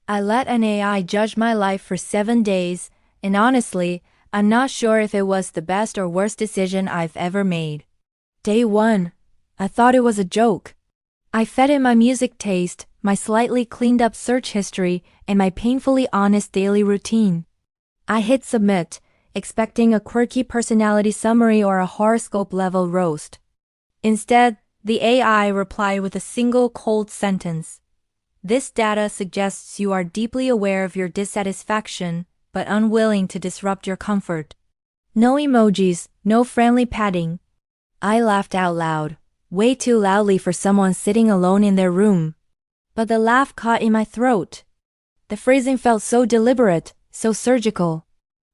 I let an AI judge my life for 7 days, and honestly, I'm not sure if it was the best or worst decision I've ever made. Day 1. I thought it was a joke. I fed it my music taste, my slightly cleaned up search history, and my painfully honest daily routine. I hit submit, expecting a quirky personality summary or a horoscope level roast. Instead, the AI replied with a single cold sentence. This data suggests you are deeply aware of your dissatisfaction, but unwilling to disrupt your comfort. No emojis, no friendly padding. I laughed out loud, way too loudly for someone sitting alone in their room. But the laugh caught in my throat. The phrasing felt so deliberate, so surgical.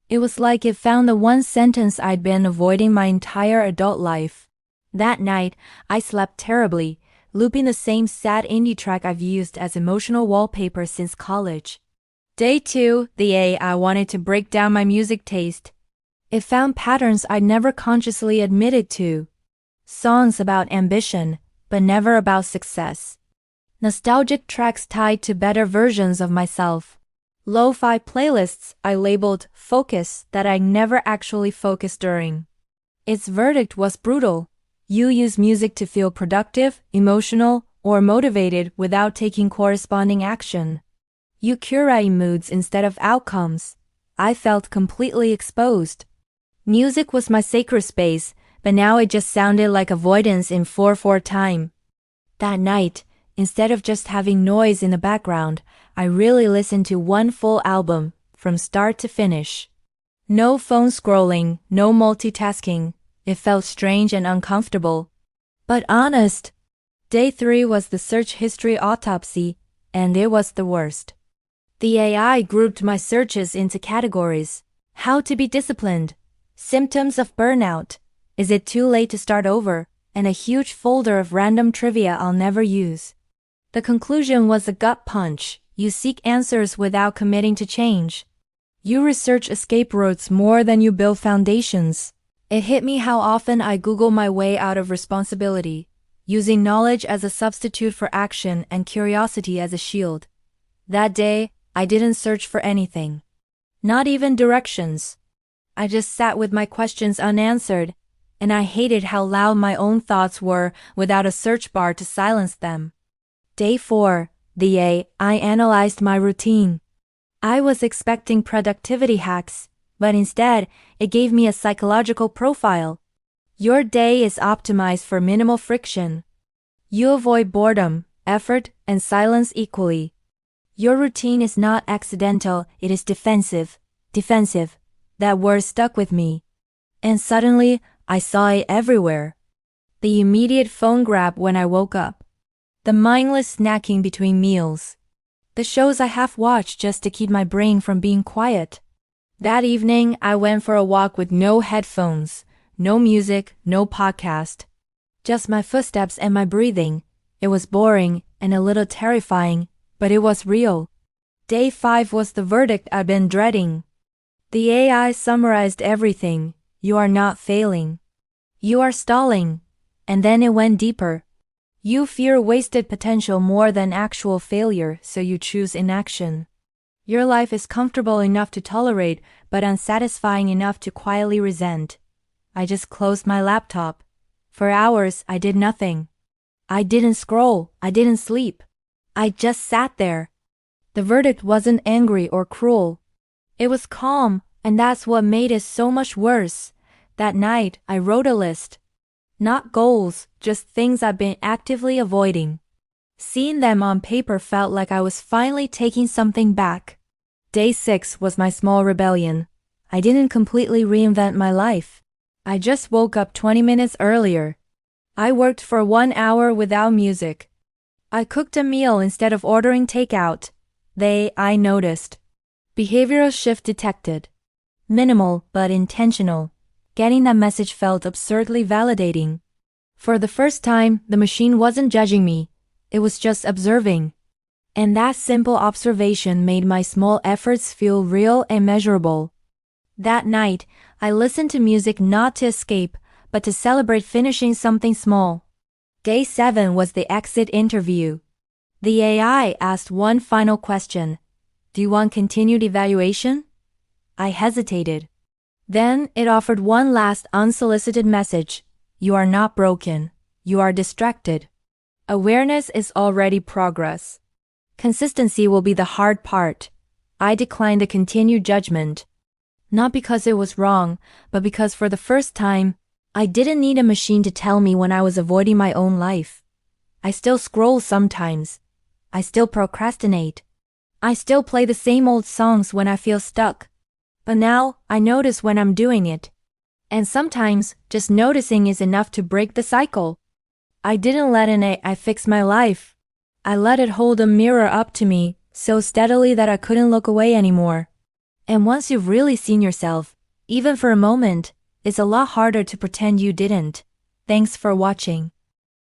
It was like it found the one sentence I'd been avoiding my entire adult life. That night, I slept terribly, looping the same sad indie track I've used as emotional wallpaper since college. Day 2, the AI wanted to break down my music taste. It found patterns I'd never consciously admitted to. Songs about ambition, but never about success. Nostalgic tracks tied to better versions of myself. Lo-fi playlists I labeled focus that I never actually focused during. Its verdict was brutal. You use music to feel productive, emotional, or motivated without taking corresponding action. You curate moods instead of outcomes. I felt completely exposed. Music was my sacred space, but now it just sounded like avoidance in 4/4 time. That night, instead of just having noise in the background, I really listened to one full album, from start to finish. No phone scrolling, no multitasking. It felt strange and uncomfortable. But honest. Day 3 was the search history autopsy, and it was the worst. The AI grouped my searches into categories. How to be disciplined. Symptoms of burnout. Is it too late to start over? And a huge folder of random trivia I'll never use. The conclusion was a gut punch. You seek answers without committing to change. You research escape routes more than you build foundations. It hit me how often I Google my way out of responsibility, using knowledge as a substitute for action and curiosity as a shield. That day, I didn't search for anything. Not even directions. I just sat with my questions unanswered, and I hated how loud my own thoughts were without a search bar to silence them. Day 4, the AI analyzed my routine. I was expecting productivity hacks, but instead, it gave me a psychological profile. Your day is optimized for minimal friction. You avoid boredom, effort, and silence equally. Your routine is not accidental, it is defensive. Defensive. That word stuck with me. And suddenly, I saw it everywhere. The immediate phone grab when I woke up. The mindless snacking between meals. The shows I half-watched just to keep my brain from being quiet. That evening, I went for a walk with no headphones, no music, no podcast. Just my footsteps and my breathing. It was boring and a little terrifying, but it was real. Day 5 was the verdict I'd been dreading. The AI summarized everything. You are not failing. You are stalling. And then it went deeper. You fear wasted potential more than actual failure, so you choose inaction. Your life is comfortable enough to tolerate, but unsatisfying enough to quietly resent. I just closed my laptop. For hours, I did nothing. I didn't scroll. I didn't sleep. I just sat there. The verdict wasn't angry or cruel. It was calm, and that's what made it so much worse. That night, I wrote a list. Not goals, just things I've been actively avoiding. Seeing them on paper felt like I was finally taking something back. Day 6 was my small rebellion. I didn't completely reinvent my life. I just woke up 20 minutes earlier. I worked for 1 hour without music. I cooked a meal instead of ordering takeout. I noticed. Behavioral shift detected. Minimal, but intentional. Getting that message felt absurdly validating. For the first time, the machine wasn't judging me. It was just observing. And that simple observation made my small efforts feel real and measurable. That night, I listened to music not to escape, but to celebrate finishing something small. Day 7 was the exit interview. The AI asked one final question. Do you want continued evaluation? I hesitated. Then it offered one last unsolicited message. You are not broken. You are distracted. Awareness is already progress. Consistency will be the hard part. I declined the continued judgment. Not because it was wrong, but because for the first time, I didn't need a machine to tell me when I was avoiding my own life. I still scroll sometimes. I still procrastinate. I still play the same old songs when I feel stuck. But now, I notice when I'm doing it. And sometimes, just noticing is enough to break the cycle. I didn't let an AI fix my life. I let it hold a mirror up to me, so steadily that I couldn't look away anymore. And once you've really seen yourself, even for a moment, it's a lot harder to pretend you didn't. Thanks for watching.